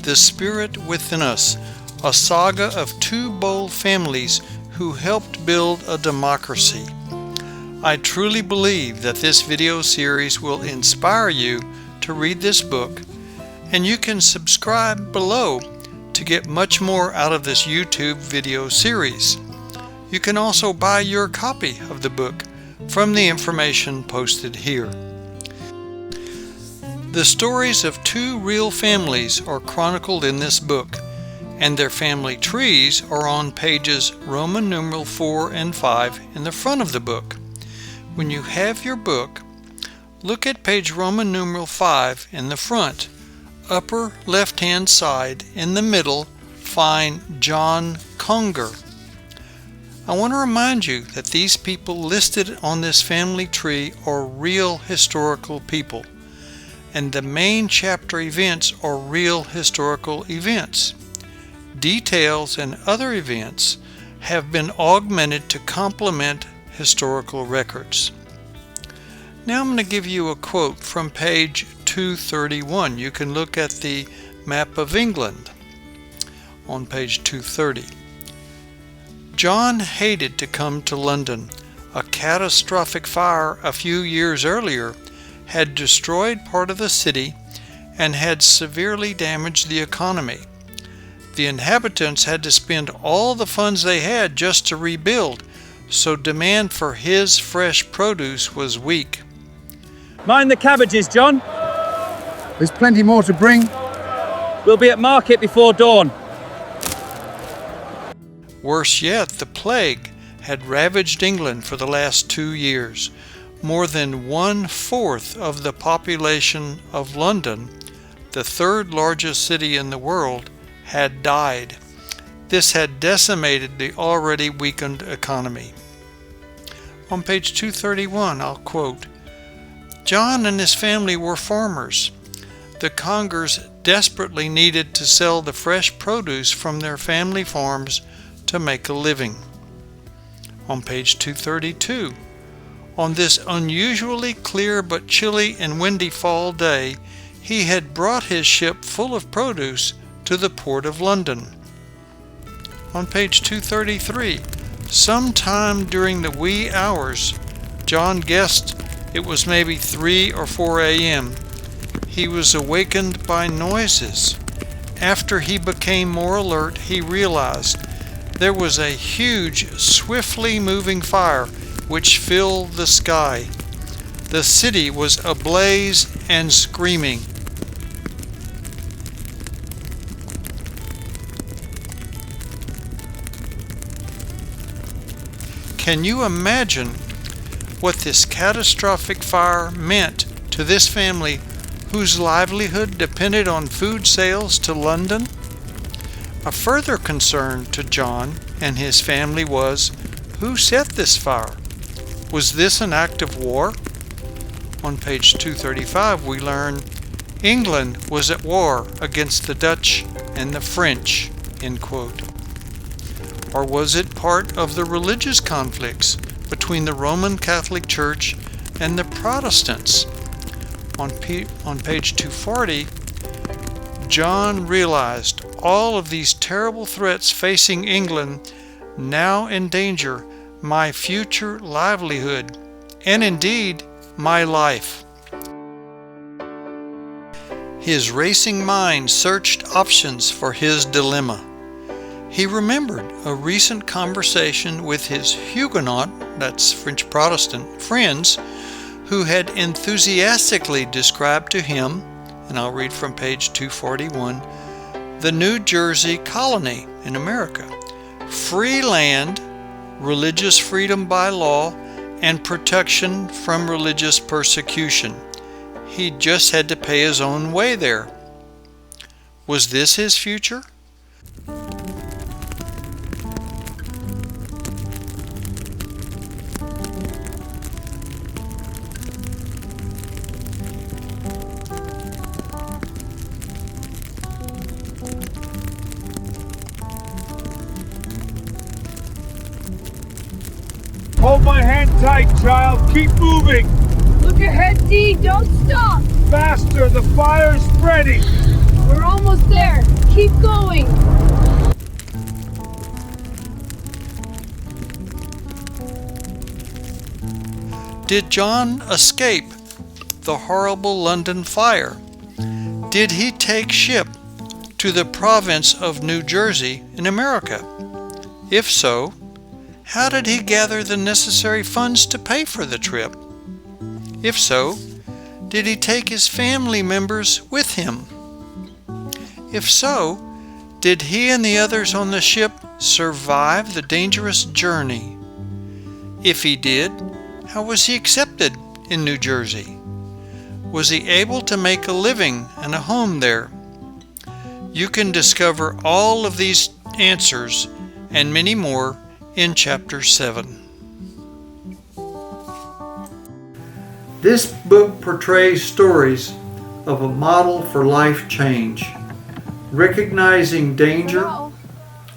The Spirit Within Us, a saga of two bold families who helped build a democracy. I truly believe that this video series will inspire you to read this book, and you can subscribe below to get much more out of this YouTube video series. You can also buy your copy of the book from the information posted here. The stories of two real families are chronicled in this book, and their family trees are on pages Roman numeral 4 and 5 in the front of the book. When you have your book, look at page Roman numeral 5 in the front. Upper left-hand side, in the middle, find John Conger. I want to remind you that these people listed on this family tree are real historical people, and the main chapter events are real historical events. Details and other events have been augmented to complement historical records. Now I'm going to give you a quote from page 231. You can look at the map of England on page 230. John hated to come to London. A catastrophic fire a few years earlier had destroyed part of the city and had severely damaged the economy. The inhabitants had to spend all the funds they had just to rebuild, so demand for his fresh produce was weak. Mind the cabbages, John. There's plenty more to bring. We'll be at market before dawn. Worse yet, the plague had ravaged England for the last 2 years. More than 1/4 of the population of London, the third largest city in the world, had died. This had decimated the already weakened economy. On page 231, I'll quote, John and his family were farmers. The Congers desperately needed to sell the fresh produce from their family farms to make a living. On page 232, on this unusually clear but chilly and windy fall day, he had brought his ship full of produce to the port of London. On page 233, sometime during the wee hours, John guessed it was maybe 3 or 4 a.m. He was awakened by noises. After he became more alert, he realized there was a huge, swiftly moving fire which filled the sky. The city was ablaze and screaming. Can you imagine what this catastrophic fire meant to this family whose livelihood depended on food sales to London? A further concern to John and his family was, who set this fire? Was this an act of war? On page 235 we learn England was at war against the Dutch and the French, end quote. Or was it part of the religious conflicts between the Roman Catholic Church and the Protestants? On page 240, John realized all of these terrible threats facing England now endanger my future livelihood, and indeed my life. His racing mind searched options for his dilemma. He remembered a recent conversation with his Huguenot, that's French Protestant, friends who had enthusiastically described to him, and I'll read from page 241, the New Jersey colony in America. Free land, religious freedom by law, and protection from religious persecution. He just had to pay his own way there. Was this his future? Hold my hand tight, child. Keep moving. Look ahead, D. Don't stop. Faster. The fire's spreading. We're almost there. Keep going. Did John escape the horrible London fire? Did he take ship to the province of New Jersey in America? If so, how did he gather the necessary funds to pay for the trip? If so, did he take his family members with him? If so, did he and the others on the ship survive the dangerous journey? If he did, how was he accepted in New Jersey? Was he able to make a living and a home there? You can discover all of these answers and many more in Chapter 7. This book portrays stories of a model for life change, recognizing danger,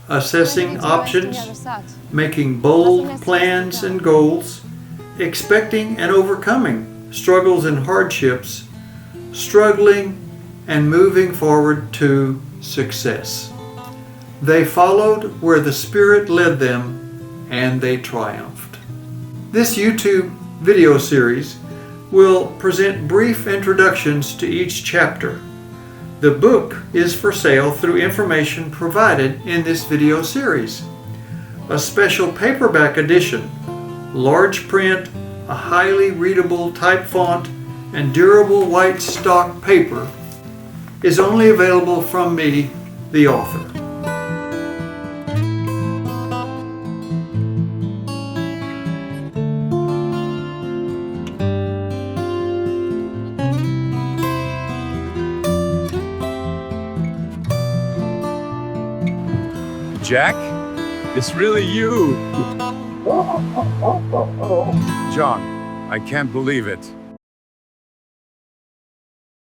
assessing options, making bold plans and goals, expecting and overcoming struggles and hardships, struggling and moving forward to success. They followed where the Spirit led them, and they triumphed. This YouTube video series will present brief introductions to each chapter. The book is for sale through information provided in this video series. A special paperback edition, large print, a highly readable type font, and durable white stock paper is only available from me, the author. Jack, it's really you. John, I can't believe it.